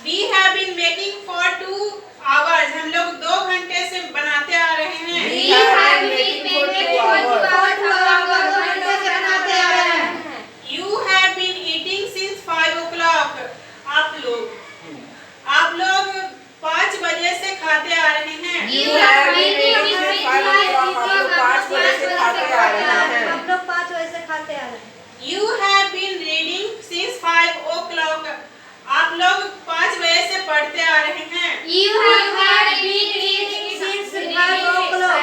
We have been making for 2 hours. हम लोग 2 घंटे से बनाते आ रहे हैं. We have been making for 2 hours. You have been eating since 5 o'clock. आप लोग 5 बजे से खाते आ रहे हैं. You have been eating since 5 o'clock. आप लोग 5 बजे से खाते आ रहे हैं. हम लोग 5 बजे से खाते आ रहे हैं. You have been reading since 5 o'clock. आप लोग 5 बजे से पढ़ते आ रहे हैं. You have been reading since 5 o'clock.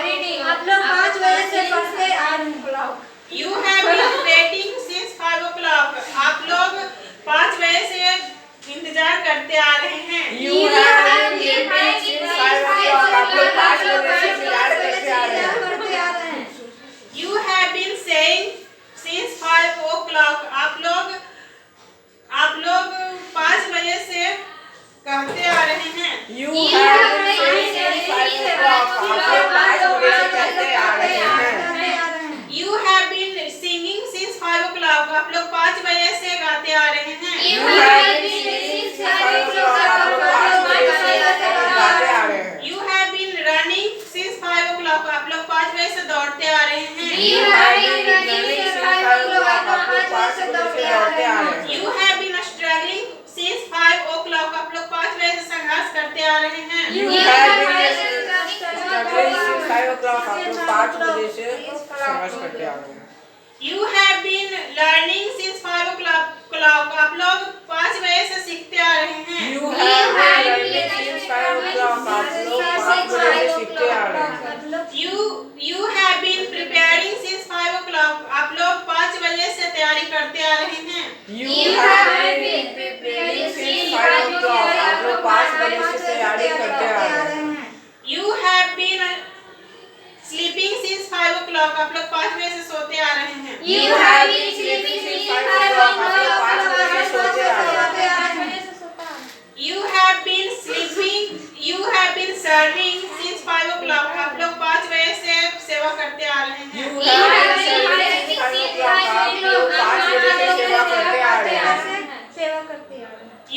आप लोग 5 बजे से पढ़ते आ रहे हैं. You have been waiting since 5 o'clock. आप लोग 5 बजे से इंतजार करते आ रहे हैं. You have been waiting since 5 o'clock. आप लोग 5 बजे से इंतजार करते आ रहे हैं. You have been saying since 5 o'clock. आप लोग 5 बजे से कहते आ रहे हैं. You have been saying since 5 o'clock. आप लोग 5 बजे से कहते आ रहे हैं. You have been singing since 5 o'clock. आप लोग 5 बजे से गाते आ रहे हैं. You have been singing since 5 o'clock. आप लोग 5 बजे से गाते आ रहे हैं. You have been running since 5 o'clock. आप लोग 5 बजे से दौड़ते आ रहे हैं. You have been running since 5 o'clock. आप लोग 5 बजे से दौड़ते आ रहे हैं. You have been struggling since 5 o'clock. आप लोग 5 बजे से संघर्ष करते आ रहे हैं. You have been struggling since 5 o'clock. आप लोग 5 बजे से संघर्ष करते आ रहे हैं. You have been learning since 5 o'clock. आप लोग 5 बजे से सीखते आ रहे हैं. You have been learning since 5 o'clock. आप लोग 5 बजे से सीखते आ रहे हैं. You have been preparing since 5 o'clock. आप लोग 5 बजे से तैयारी करते आ रहे हैं. You have been preparing since 5 o'clock. आप लोग 5 बजे से तैयारी करते आ रहे हैं. You have been sleeping since 5 o'clock. आप लोग 5 बजे से सोते आ रहे हैं. You have been sleeping since 5 o'clock. आप लोग 5 बजे से सोते आ रहे हैं. You have been sleeping. You have been serving since 5 o'clock. आप लोग 5 बजे से सेवा करते आ रहे हैं. You have been serving since 5 o'clock. आप लोग 5 बजे से सेवा करते आ रहे हैं.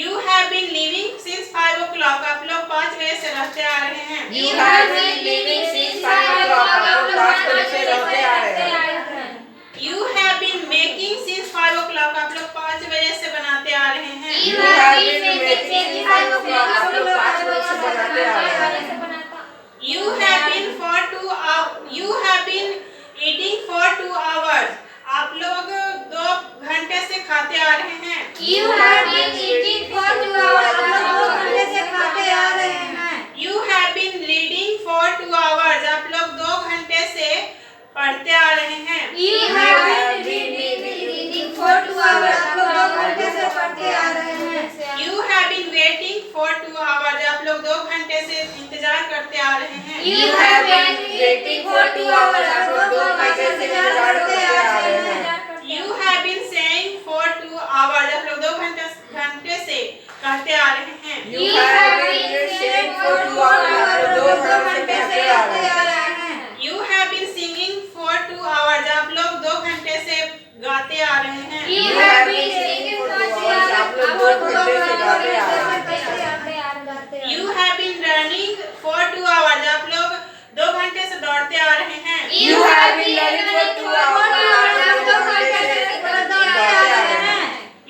You have been living since 5 o'clock. आप लोग 5 बजे से रहते आ रहे हैं. You have been living since 5 o'clock. आप लोग 5 बजे से रहते आ रहे हैं. You have been making since 5 o'clock. आप लोग 5 बजे से बनाते आ रहे हैं. You have been making since 5 o'clock. आप लोग 5 बजे से बनाते आ रहे हैं. You have been eating for 2 hours. आप लोग 2 घंटे से खाते आ रहे हैं. You have been eating for 2 hours. आप लोग 2 घंटे से खाते आ रहे हैं. You have been reading for 2 hours. आप लोग 2 घंटे से पढ़ते आ रहे हैं. You have been reading for 2 hours. आप लोग 2 घंटे से पढ़ते आ रहे हैं. You have been waiting for 2 hours. आप लोग 2 घंटे से इंतजार करते आ रहे हैं. You have been waiting for 2 hours. आप लोग 2 घंटे से इंतजार करते आ रहे हैं. You have been saying for 2 hours. आप लोग 2 घंटे से कहते आ रहे हैं. You have been saying for 2 hours. आप लोग 2 घंटे से कहते आ रहे हैं. You have been singing for 2 hours. आप लोग 2 घंटे से गाते आ रहे हैं. You have been singing for 2 hours. आप लोग 2 घंटे से गाते आ रहे हैं. You have been running for 2 hours. आप लोग 2 घंटे से दौड़ते आ रहे हैं. You have been running for 2 hours. आप लोग 2 घंटे से दौड़ते आ रहे हैं.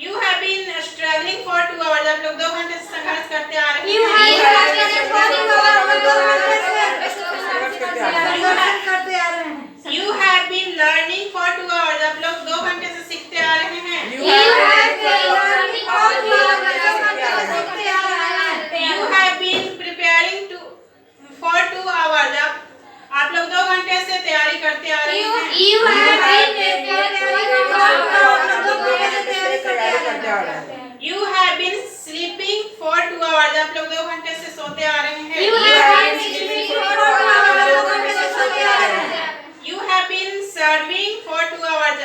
You have been struggling for 2 hours. आप लोग 2 घंटे से संघर्ष करते आ रहे हैं. You have been struggling for 2 hours. आप लोग 2 घंटे से संघर्ष करते आ रहे हैं. You have been learning for 2 hours. आप लोग 2 घंटे से सीखते आ रहे हैं. You have been learning for 2 hours. You have been preparing for 2 hours. आप लोग 2 घंटे से तैयारी करते आ रहे हैं. You have been preparing for 2 hours. आप लोग 2 घंटे से तैयारी करते आ रहे हैं. You have been sleeping for 2 hours. आप लोग 2 घंटे से सोते आ रहे हैं. You have been sleeping for 2 hours. आप लोग 2 घंटे से सोते आ रहे हैं. You have been serving for 2 hours.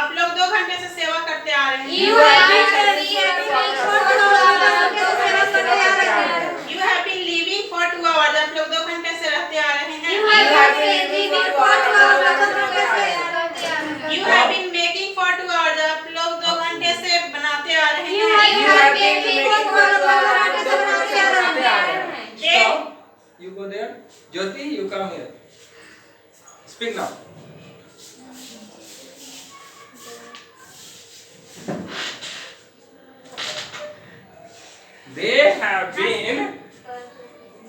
आप लोग 2 घंटे से सेवा करते आ रहे हैं. You have been serving for 2 hours. आप लोग 2 घंटे से करते आ रहे हैं. You have been living for 2 hours. आप लोग 2 घंटे से रहते आ रहे हैं. You have been living for 2 hours. आप लोग 2 घंटे से रहते आ रहे हैं. You have been making for 2 hours. आप लोग 2 घंटे से बनाते आ रहे हैं. You have been making for 2 hours. Jyoti, you come here. Speak now.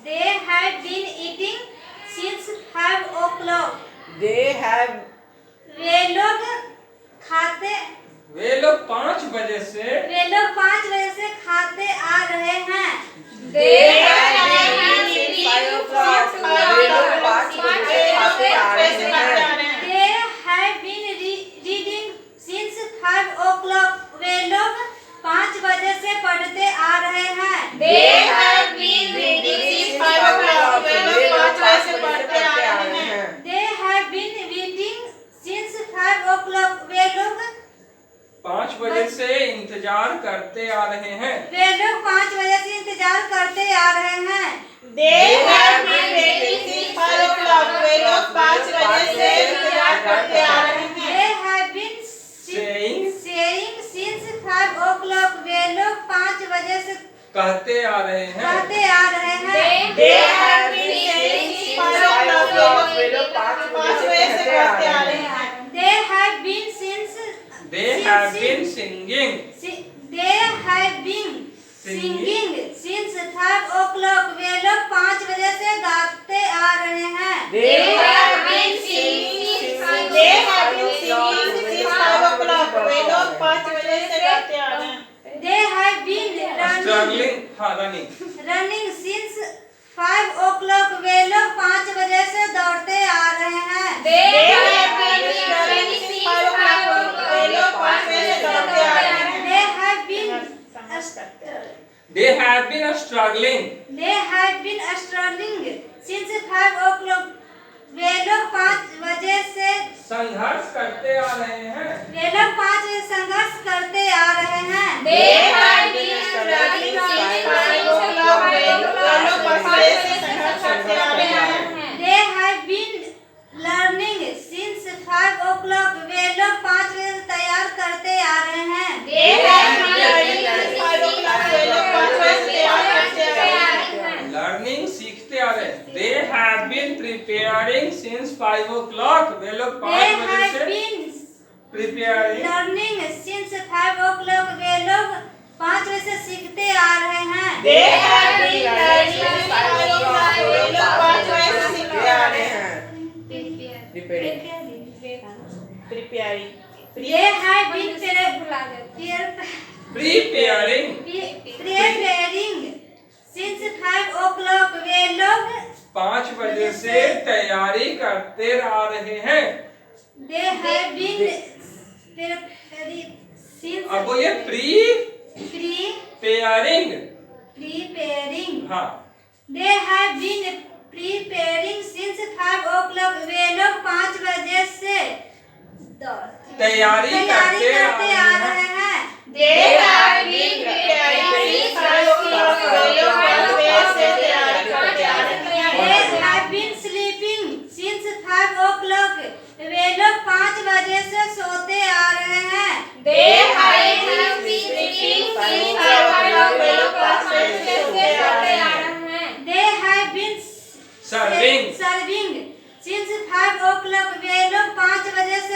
They have been eating since 5 o'clock. They have वे लोग 5 बजे से खाते आ रहे हैं. They have been eating since 5 o'clock. वे लोग 5 बजे से खाते आ रहे हैं. They have been reading since 5 o'clock. वे लोग 5 बजे से पढ़ते आ रहे हैं. They have been reading since 5 o'clock. वे लोग 5 बजे से पढ़ते आ रहे हैं. They have been reading since 5 o'clock. वे लोग 5 बजे से इंतजार करते आ रहे हैं. 5 बजे से इंतजार करते आ रहे हैं. They have been reading since 5 o'clock. वे लोग 5 बजे से इंतजार करते आ रहे हैं. They have been Saying since 5 o'clock. वे लोग 5 बजे से कहते आ रहे हैं. कहते आ रहे हैं. They have been saying since 5 o'clock. वे लोग 5 बजे से कहते आ रहे हैं. They have been since They have been singing. They have been singing since 5 o'clock. वे लोग 5 बजे से गाते आ रहे हैं. They have been singing since 5 o'clock. वे लोग 5 बजे से गाते आ रहे हैं. They have been Struggling. हाँ, running. running since 5 o'clock. वे लोग 5 बजे से दौड़ते आ रहे हैं. They have been running since 5 o'clock. वे लोग 5 बजे से दौड़ते आ रहे हैं. They have been They have been struggling. struggling since 5 o'clock. वे लोग 5 बजे से संघर्ष करते आ रहे हैं. संघर्ष करते आ रहे हैं. They have been struggling since 5 o'clock. वे लोग 5 बजे से संघर्ष करते आ रहे हैं. They have been learning since 5 o'clock. वे लोग 5 बजे से तैयार करते आ रहे हैं. They have been learning since 5 o'clock. वे लोग 5 बजे से तैयार करते आ रहे हैं. Learning सीखते आ रहे हैं. They have been preparing since 5 o'clock. वे लोग 5 They बजे have से been preparing. learning since 5 o'clock. वे लोग 5 बजे से सीखते आ रहे हैं. They have been learning since 5 o'clock. वे लोग 5 बजे से सीखते आ रहे हैं. Preparing. Preparing. They have been Preparing. preparing since 5 o'clock. वे लोग 5 बजे से तैयारी करते आ रहे हैं. They have been preparing since अब बोलिए preparing. हाँ. They have been preparing since 5 o'clock. वे लोग 5 बजे से तैयारी करते आ रहे हैं. They have been preparing since 5 o'clock. वे लोग 5 बजे से तैयारी करते आ रहे हैं. They have been sleeping since 5 o'clock. वे लोग 5 बजे से सोते आ रहे हैं. They have been sleeping since 5 o'clock. वे लोग 5 बजे से सोते आ रहे हैं. They have been Serving. since 5 o'clock. वे लोग 5 बजे से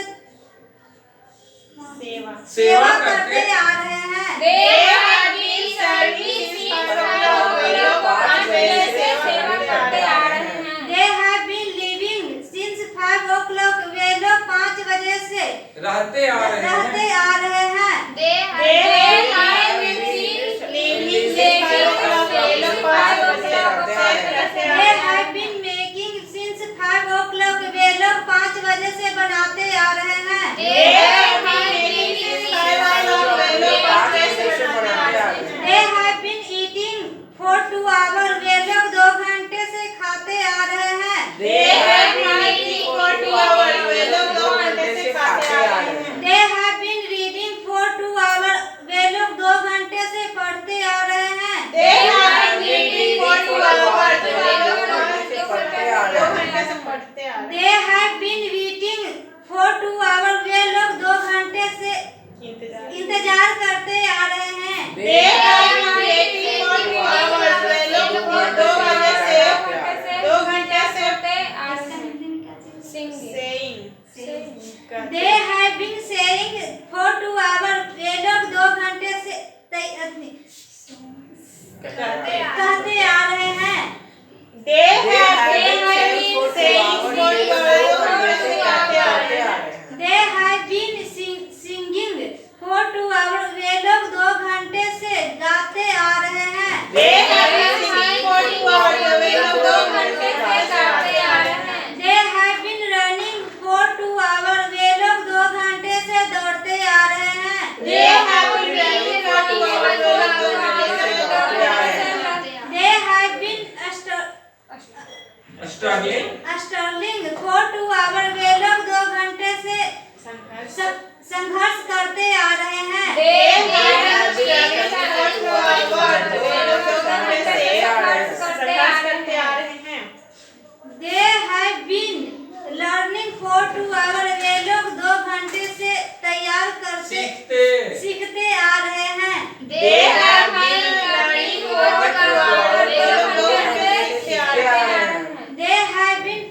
सेवा करते आ रहे हैं. They have been serving since 5 o'clock. वे लोग 5 बजे से सेवा करते आ रहे हैं. They have been living since 5 o'clock. वे लोग 5 बजे से रहते आ रहे हैं. आ रहे हैं. They have been living since 5 o'clock. वे लोग 5 बजे से रहते आ They रहे हैं. have been making since 5 o'clock. वे लोग 5 बजे से बनाते आ रहे हैं. They have been making since 5 o'clock. वे लोग 5 बजे से बनाते आ रहे हैं. They have been eating for 2 hours. वे लोग 2 घंटे से खाते आ रहे हैं. They have been eating for 2 hours. वे लोग 2 घंटे से खाते आ रहे हैं. They have been reading for 2 hours. वे लोग 2 घंटे से पढ़ते आ रहे हैं. They have been reading for 2 hours. वे लोग 2 घंटे से पढ़ते आ रहे हैं. They have been waiting for 2 hours. वे लोग 2 घंटे से इंतजार करते आ रहे हैं. They have been waiting for 2 hours. वे लोग 2 घंटे से कहते आ रहे हैं। They have been saying for 2 hours से कहते आ रहे हैं। They have been singing for 2 hours। वे लोग 2 घंटे से गाते आ रहे हैं। They have been singing for 2 hours। वे लोग 2 घंटे से गाते आ रहे हैं। They have been running for 2 hours। वे लोग 2 घंटे से दौड़ते आ रहे हैं। They have been running for 2 hours। वे लोग 2 घंटे से दौड़ते आ रहे हैं। They have been Struggling struggling for 2 hours। वे लोग 2 घंटे से संघर्ष करते आ रहे हैं। They have been struggling for 2 hours। वे लोग 2 घंटे से संघर्ष करते आ रहे हैं। They have been learning for 2 hours। वे लोग 2 घंटे से तैयार करते सीखते आ रहे हैं। They have been learning for 2 hours। वे लोग 2 घंटे से सीखते आ रहे हैं। They have been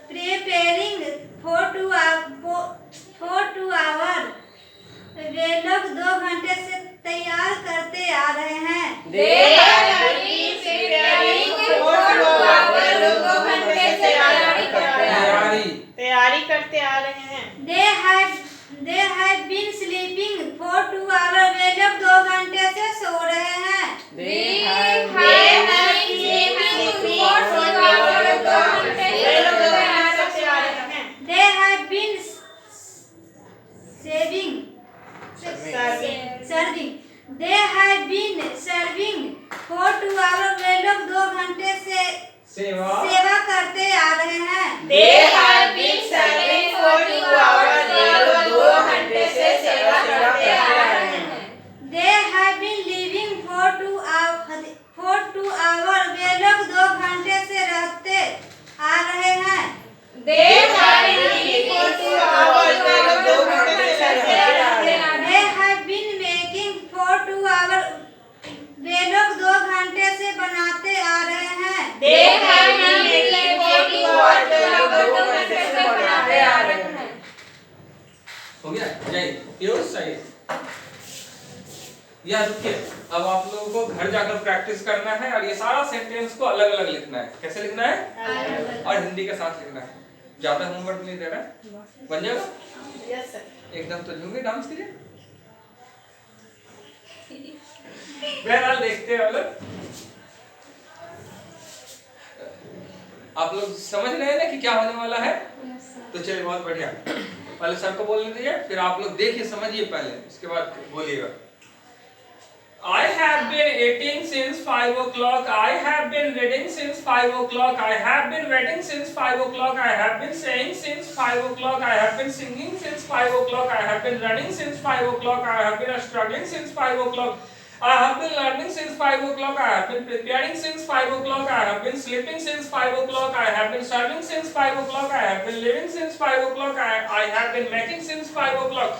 preparing for 2 hours। वे लोग 2 घंटे से तैयार करते आ रहे हैं। They have been preparing for 2 hours। वे लोग 2 घंटे से तैयारी करते आ रहे हैं। They have been sleeping for 2 hours। वे लोग 2 घंटे से सो रहे हैं। They have been sleeping for 2 hours। वे लोग 2 घंटे से तैयारी आ रहे हैं। They have been serving। They have been serving for 2 hours। वे लोग 2 घंटे से सेवा करते आ रहे हैं। They have been serving for 2 hours। वे लोग 2 घंटे से सेवा करते आ रहे हैं। They have been living for 2 hours। वे लोग 2 घंटे से रहते आ रहे हैं। They have been living for 2 hours। वे लोग 2 घंटे से रहते आ रहे हैं। They have been making for 2 hours। वे लोग 2 घंटे से बनाते आ रहे हैं। They have been making for 2 hours। वे लोग 2 घंटे से बनाते आ रहे हैं। हो गया जय ये सही। या रुकिए, अब आप लोगों को घर जाकर प्रैक्टिस करना है और ये सारा सेंटेंस को अलग अलग लिखना है। कैसे लिखना है? और हिंदी के साथ लिखना है। ज्यादा होमवर्क नहीं दे रहा है, बन जाएगा? Yes sir. एकदम तो झूमे डांस कीजिए। बहरहाल देखते हैं लोग। आप लोग समझ रहे हैं ना कि क्या होने वाला है? तो चलिए बहुत बढ़िया। पहले सर को बोलने दीजिए, फिर आप लोग देखिए समझिए पहले, इसके बाद बोलिएगा। I have been eating since 5 o'clock. I have been reading since 5 o'clock. I have been waiting since 5 o'clock. I have been saying since 5 o'clock. I have been singing since 5 o'clock. I have been running since 5 o'clock. I have been struggling since 5 o'clock. I have been learning since 5 o'clock. I have been preparing since 5 o'clock. I have been sleeping since 5 o'clock. I have been serving since 5 o'clock. I have been living since 5 o'clock. I have been making since 5 o'clock.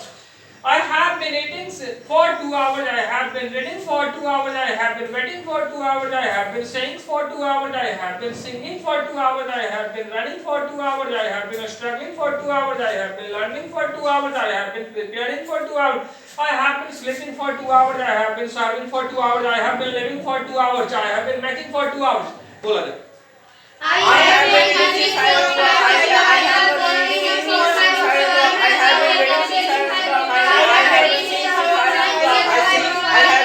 I have been eating for 2 hours. I have been reading for 2 hours. I have been waiting for 2 hours. I have been saying for 2 hours. I have been singing for 2 hours. I have been running for 2 hours. I have been struggling for 2 hours. I have been learning for 2 hours. I have been preparing for 2 hours. I have been sleeping for 2 hours. I have been serving for 2 hours. I have been living for 2 hours. I have been making for 2 hours. बोला जाए। I have been eating for 5 o'clock. I have been reading for 5 o'clock. I have been reading for 5 o'clock. I have been singing for 5 o'clock. I have been singing 5 o'clock. I have been reading for 5 o'clock. I have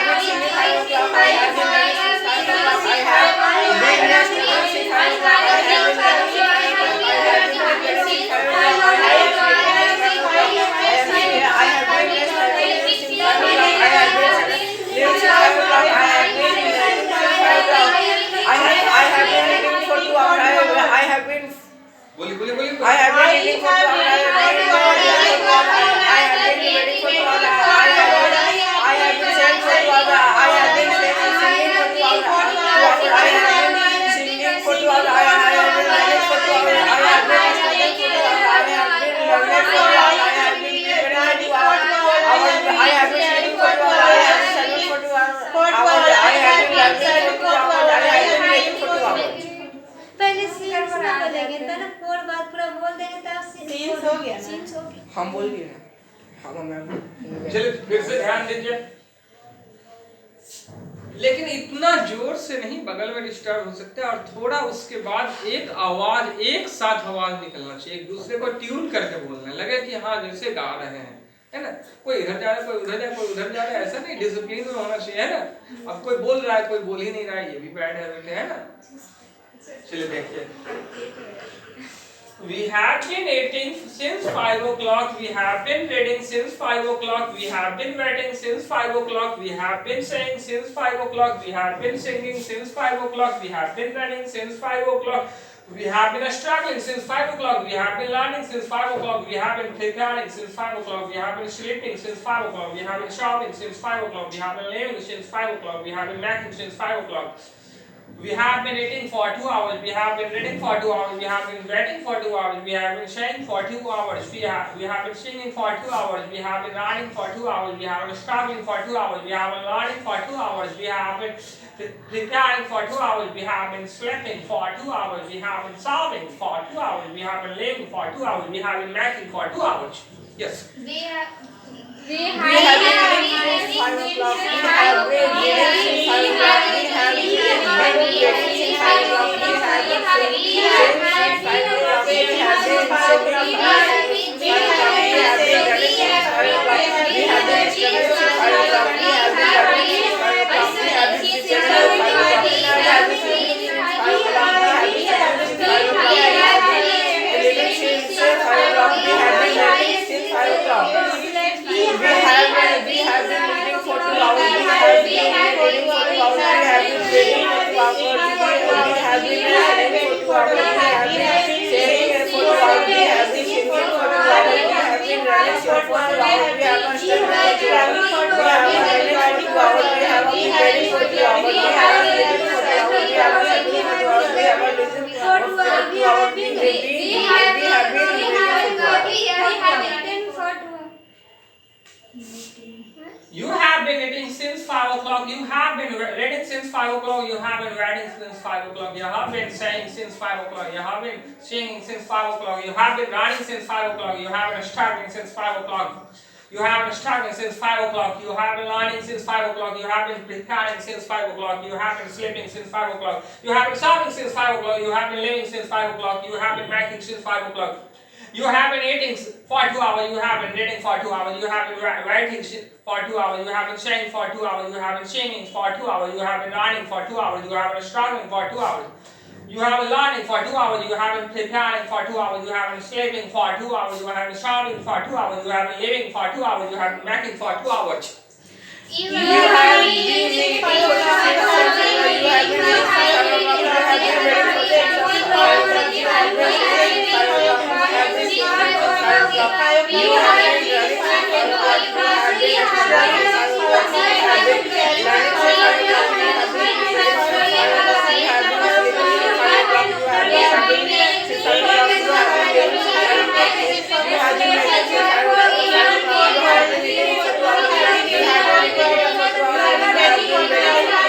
been resting for 5 o'clock. I have been running for 5 o'clock. I have been preparing for 5 o'clock. I have been preparing for 5 o'clock. I have been resting for 5 o'clock. I have been living for 5 o'clock. I have been running for 5 o'clock. I have been reading for 2 hours. I have been बोली I have been reading for 2 hours. I have been waiting for 2 hours. I have been saying for 2 hours. I have been singing for 2 hours. I have been singing for 2 hours. I have been running for 2 hours. I have been studying for 2 hours. I have been learning for 2 hours. I have been preparing for 2 hours. I have been studying for 2 hours. I have been studying for 2 hours. I have been learning for 2 hours. I have been waiting for 2 hours. पहले scenes ना बोलेंगे, पहले 4 बार पूरा बोल देंगे तब scenes हो गया ना? सीन्स हो गया। हम बोल दिए ना। हाँ मैम। चलिए फिर से ध्यान दीजिए, लेकिन इतना जोर से नहीं, बगल में डिस्टर्ब हो सकता है, और थोड़ा उसके बाद एक आवाज, एक साथ आवाज निकलना चाहिए, एक दूसरे को ट्यून करके बोलना लगे कि हाँ जैसे गा रहे हैं, है ना। कोई इधर जा रहा है, कोई उधर जा रहा है, कोई उधर जा रहा है, ऐसा नहीं, डिसिप्लिन में होना चाहिए, है ना। अब कोई बोल रहा है, कोई बोल ही नहीं रहा है, ये भी बैड हैबिट है ना। चलिए देखिए, we have been eating since 5 o'clock, we have been reading since 5 o'clock, we have been writing since 5 o'clock, we have been saying since 5 o'clock, we have been singing since 5 o'clock, we have been running since 5 o'clock, we have been struggling since 5 o'clock, we have been learning since 5 o'clock, we have been preparing since 5 o'clock, we have been sleeping since 5 o'clock, we have been shopping since 5 o'clock, we have been living since 5 o'clock, we have been making since 5 o'clock. We have been eating for 2 hours, we have been reading for 2 hours, we have been writing for 2 hours, we have been saying for 2 hours, we have been singing for 2 hours, we have been running for 2 hours, we have been struggling for 2 hours, we have been learning for 2 hours, we have been preparing for 2 hours, we have been sleeping for 2 hours, we have been solving for 2 hours, we have been living for 2 hours, we have been making for 2 hours. Yes. We have been reading since 5 o'clock. We have been reading since 5 o'clock. We have been reading since 5 o'clock. We have been singing since 5 o'clock. We have been singing since 5 o'clock. We have been running since 5 o'clock. We have been struggling since 5 o'clock. We have been learning since 5 o'clock. We have been singing since 5 o'clock. We have been singing since 5 o'clock. We have been struggling since 5 o'clock. We have been living since 5 o'clock. We have been learning since 5 o'clock. We have been reading for 2 hours. We have been reading for 2 hours. We have been reading for 2 hours. We have been listening for 2 hours. We have been saying for 2 hours. We have been singing for 2 hours. We have been running for 2 hours. We have been studying for 2 hours. We have been reading for 2 hours. We have been reading for 2 hours. We have been reading for 2 hours. We have been studying for 2 hours. We have been listening for 2 hours. We have been reading for 2 hours. You have been eating since 5 o'clock, you have been reading since 5 o'clock, you have been writing since 5 o'clock, you have been saying since 5 o'clock, you have been singing since 5 o'clock, you have been running since 5 o'clock, you have been struggling since 5 o'clock, you have been struggling since 5 o'clock, you have been learning since 5 o'clock, you have been preparing since 5 o'clock, you have been sleeping since 5 o'clock, you have been shopping since 5 o'clock, you have been living since 5 o'clock, you have been making since 5 o'clock. You have been eating for 2 hours, you have been reading for 2 hours, you have been writing for 2 hours, you have been saying for 2 hours, you have been singing for 2 hours, you have been running for 2 hours, you have been struggling for 2 hours. You have been learning for 2 hours, you have been preparing for 2 hours, you have been sleeping for 2 hours, you have been shopping for 2 hours, you have been living for 2 hours, you have been making for 2 hours. You have been eating for 2 hours. You have been eating for 5 o'clock. You have been reading for 6 o'clock. You have been reading for 5 o'clock. You have been singing for 5 o'clock. You have been running for 5 o'clock. You have been struggling for 5 o'clock. You have been learning for 5 o'clock. You have been reading for 5 o'clock. You have been sleeping for 5 o'clock. You have been studying since 5 o'clock. You have been living since 5 o'clock. You have been making since 5 o'clock. You have been eating for 2 hours. You have been eating for 2 hours. You have been reading for 2 hours. You have been saying for 2 hours. You have been singing for 2 hours. You have been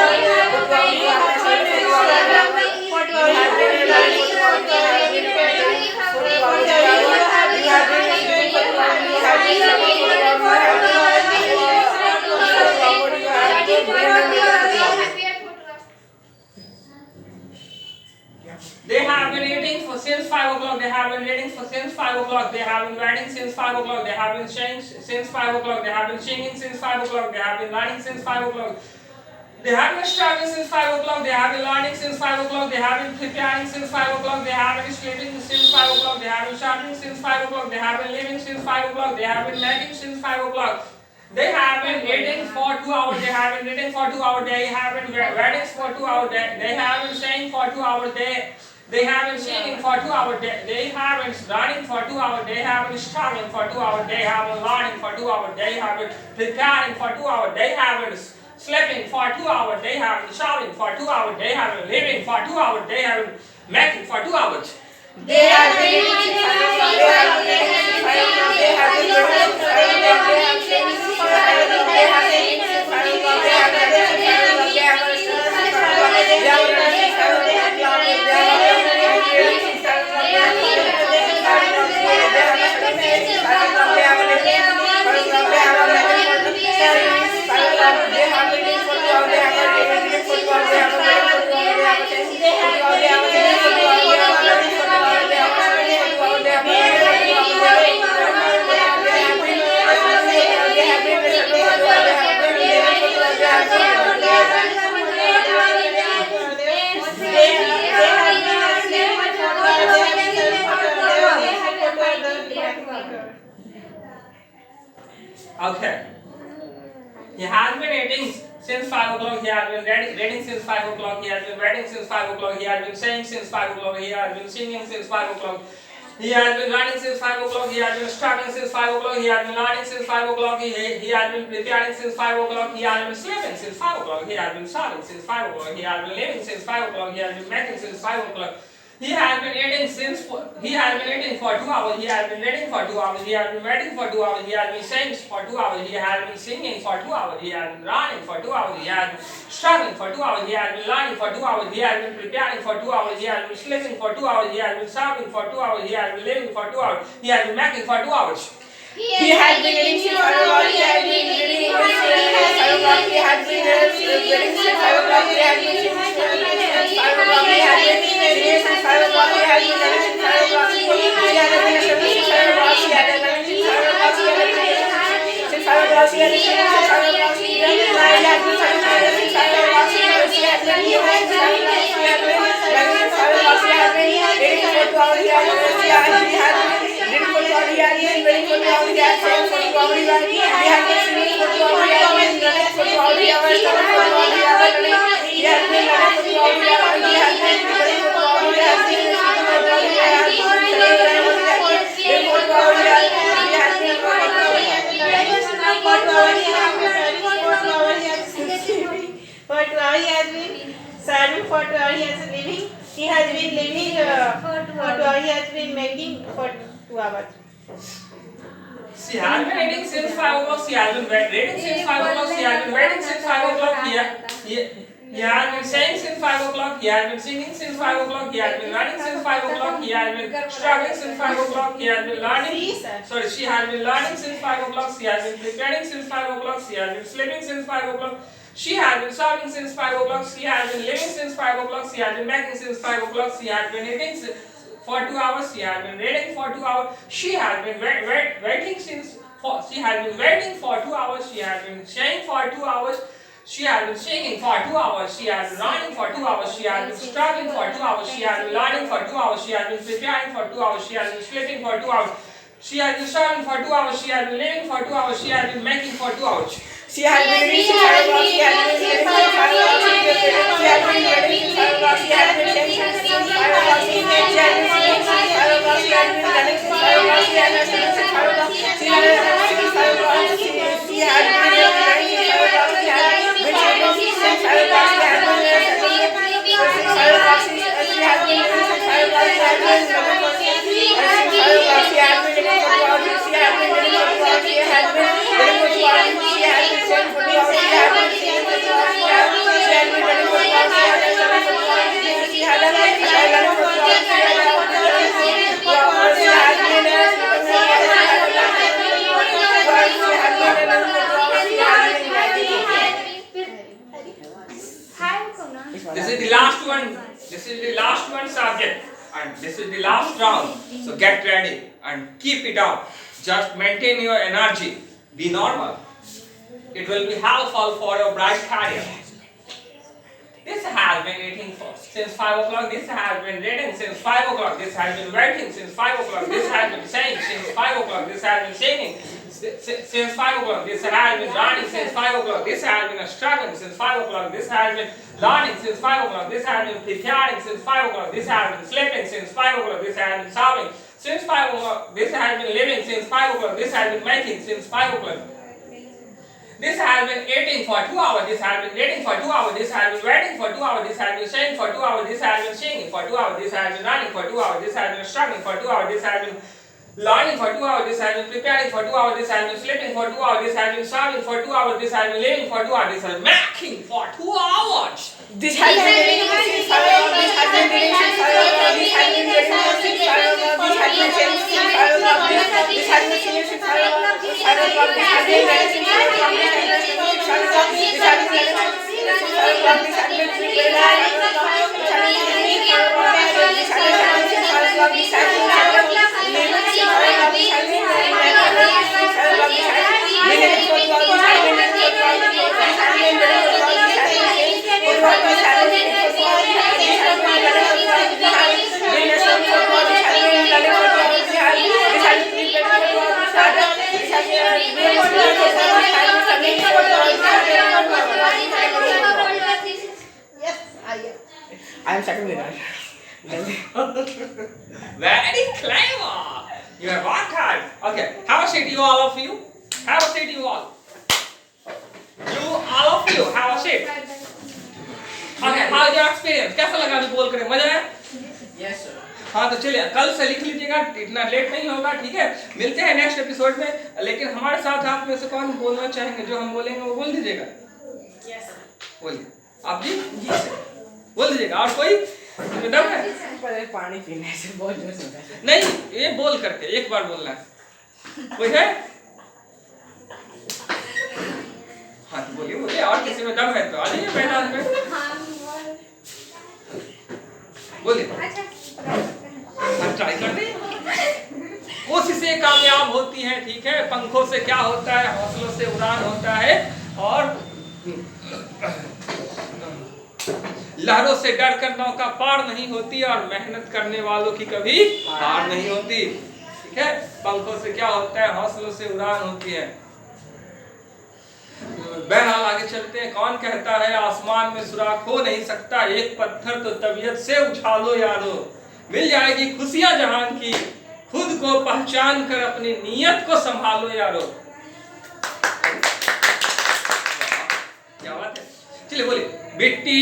sleeping for 2 hours. You have been sleeping for 2 hours. You have been learning for 2 hours. You have been preparing for 2 hours. You have been sleeping for 2 hours. You have been studying for 2 hours. You have been learning for 2 hours. You have been reading for 2 hours. They have been eating since 5 o'clock, they have been reading since 5 o'clock, they have been writing since 5 o'clock, they have been saying since 5 o'clock, they have been singing since 5 o'clock, they have been learning since 5 o'clock. They have been struggling since 5 o'clock, they have been learning since 5 o'clock, they have been preparing since 5 o'clock, they have been sleeping since 5 o'clock, they have been shopping since 5 o'clock, they have been living since 5 o'clock, they have been making since 5 o'clock. They have been eating for 2 hours, they have been reading for 2 hours, they have been writing for 2 hours, they have been saying for 2 hours, they have been singing for 2 hours, they have been running for 2 hours, they have been struggling for 2 hours, they have been learning for 2 hours, they have been preparing for 2 hours, they have been sleeping for 2 hours, they have been shopping for 2 hours, they have been living for 2 hours, they have been making for 2 hours. They have been eating for 5 o'clock. They have been eating for 5 o'clock. They have been eating for 5 o'clock. They have been singing for 5 o'clock. They have been eating for 5 o'clock. They have been eating for 5 o'clock. They have been studying for 5 o'clock. They have been running for 5 o'clock. They have been reading for 5 o'clock. They have been Okay. He has been eating since 5 o'clock. He has been reading since 5 o'clock. He has been writing since 5 o'clock. He has been saying since 5 o'clock. He has been singing since 5 o'clock. He has been running since 5 o'clock. He has been struggling since 5 o'clock. He has been learning since 5 o'clock. He has been preparing since 5 o'clock. He has been sleeping since 5 o'clock. He has been serving since 5 o'clock. He has been living since 5 o'clock. He has been making since 5 o'clock. He has been eating for 2 hours. He has been reading for 2 hours. He has been writing for 2 hours. He has been saying for 2 hours. He has been singing for 2 hours. He has been running for 2 hours. He has been struggling for 2 hours. He has been learning for 2 hours. He has been preparing for 2 hours. He has been sleeping for 2 hours. He has been serving for 2 hours. He has been living for 2 hours. He has been making for 2 hours. He has been eating since 5 o'clock. He has been reading since 5 o'clock. He has been reading since 5 o'clock. He has been singing since 5 o'clock. He has been singing since 5 o'clock. He has been running since 5 o'clock. He has been sleeping since 5 o'clock. He has been running since 5 o'clock. He has been since 5 o'clock. He has been singing since 5 o'clock. He has been running since 5 o'clock. He has been eating since 5 o'clock. He has been running since 5 o'clock. He has been eating for 2 hours. He has been reading for 2 hours. He has been waiting for 2 hours. He has been for 2 hours. He has been singing for 2 hours. He has been running for 2 hours. He has been struggling for 2 hours. He has been running. He has been running for 2 hours. He has been preparing for 2 hours. He has been sleeping for 2 hours. He has been studying for 2 hours. He has been waiting for 2 hours. He has been for 2 hours. For 2 hours he has been serving, for 2 hours he has been living. He has been living for 2 hours. He has been making for 2 hours. She has been eating since 5 o'clock. She has been reading since 5 o'clock. She has been writing since 5 o'clock. He has been saying since 5 o'clock. He has been singing since 5 o'clock. He has been running since 5 o'clock. He has been struggling since 5 o'clock. He has been learning. Sorry, she has been learning since 5 o'clock. She has been preparing since 5 o'clock. She has been sleeping since 5 o'clock. She has been serving since 5 o'clock. She has been living since 5 o'clock. She has been making since 5 o'clock. She has been eating for 2 hours. She has been reading for 2 hours. She has been waiting since. She has been waiting for 2 hours. She has been saying for 2 hours. She has been singing for 2 hours. She has been running for 2 hours. She has been struggling for 2 hours. She has been learning for 2 hours. She has been preparing for 2 hours. She has been sleeping for 2 hours. She has been serving for 2 hours. She has been living for 2 hours. She has been making for 2 hours. She has been reading since 5 o'clock. She has been reading since 5 o'clock. She has been reading since 5 o'clock. She has been saying since 5 o'clock. She has been singing since 5 o'clock. She has been running since 5 o'clock. She has been singing since 5 o'clock. She has been since 5 o'clock. She has been running since 5 o'clock. She has been sleeping since 5 o'clock. She has been since 5 o'clock. She has been since 5 o'clock. She has been running since 5 o'clock. She has been living for 2 hours. She has been living for 2 hours. She has been living for 2 hours. She has been saying for 2 hours. She has been singing for 2 hours. She has been running for 2 hours. She has been running for 2 hours. She has been running for 2 hours. She has been running for 2 hours. She has been This is the last one. This is the last one subject, and this is the last round. So get ready and keep it up. Just maintain your energy. Be normal. It will be helpful for your bright career. This has been eating since 5 o'clock. This has been reading since 5 o'clock. This has been writing since 5 o'clock. This has been saying since 5 o'clock. This has been singing since 5 o'clock. This has been running since 5 o'clock. This has been struggling since 5 o'clock. This has been learning since 5 o'clock. This has been preparing since 5 o'clock. This has been sleeping since 5 o'clock. This has been serving since 5 o'clock. This has been living since 5 o'clock. This has been making since 5 o'clock. This has been eating for 2 hours. This has been reading for 2 hours. This has been writing for 2 hours. This has been saying for 2 hours. This has been singing for 2 hours. This has been running for 2 hours. This has been struggling for 2 hours. This has been learning for 2 hours. This has been preparing for 2 hours. This has been sleeping for 2 hours. This has been serving for 2 hours. This has been living for 2 hours. This has been making for 2 hours. This has been reading since 5 o'clock. This has been reading since 5 o'clock. This has been reading since 5 o'clock. This has been saying since 5 o'clock. This has been singing since 5 o'clock. 5 o'clock. This has been reading since 5 o'clock. This has been singing since 5 o'clock. This has been reading since 5 o'clock. This has been preparing since 5 o'clock. This has been singing since 5 o'clock. This has been singing since 5 o'clock. This has been living since 5 o'clock. This has been since 5 o'clock. This has been living for 2 hours. This has been living for 2 hours. This has been living for 2 hours. This has been saying for 2 hours. This has been living for 2 hours. This has been running for 2 hours. This has been living for 2 hours. This has been running for 2 hours. This has been preparing for 2 hours. This has been living for 2 hours. second winner. Very clever. You have worked hard. Okay, have a seat, you all of you. Have a seat, you all. You all of you have a seat. Okay, how is your experience? कैसा लगा अभी बोल कर? मजा आया? Yes sir. हाँ तो चलिए कल से लिख लीजिएगा, इतना लेट नहीं होगा, ठीक है? मिलते हैं नेक्स्ट एपिसोड में, लेकिन हमारे साथ आप में से कौन बोलना चाहेंगे? जो हम बोलेंगे वो बोल दीजिएगा। Yes. बोलिए आप जी बोल दीजिएगा। और कोई दम है? पहले पानी पीने से बहुत जोर से नहीं, ये बोल करके एक बार बोलना है। कोई है? हाँ तो बोलिए बोलिए, और किसी में दम है तो आ जाइए मैदान में, बोलिए। ट्राई कर दे, कोशिशें कामयाब होती हैं, ठीक है? पंखों से क्या होता है? हौसलों से उड़ान होता है, और लहरों से डर कर नौका पार नहीं होती, और मेहनत करने वालों की कभी हार नहीं होती, ठीक है? पंखों से क्या होता है? हौसलों से उड़ान होती है। बहरहाल आगे चलते हैं। कौन कहता है आसमान में सुराख हो नहीं सकता, एक पत्थर तो तबीयत से उछालो यारो, मिल जाएगी खुशियां जहान की, खुद को पहचान कर अपनी नीयत को संभालो यारो। क्या बात है? चलिए बोलिए। बिट्टी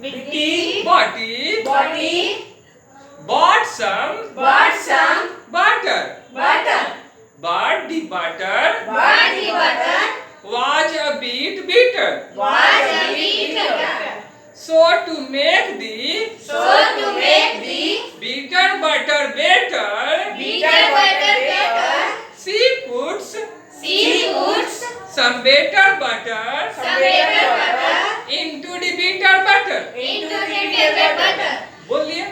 बिट्टी बॉटी body bought some bought some butter, butter but the butter but the butter was a bit bitter, was a bit bitter. so to make the So to make the bitter butter better, bitter butter better, she puts she puts some better butter some better butter into the bitter butter. into the bitter butter. बोलिए।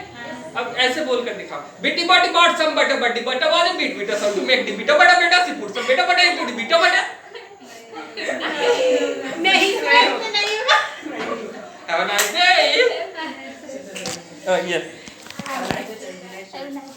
अब ऐसे बोल कर दिखाओ। बिट्टी बॉटी bought some butter, but the butter was a bit bitter, so to make the bitter butter better, she put some better butter into the bitter butter. नहीं नहीं Have a nice day. Yes. Have a nice day.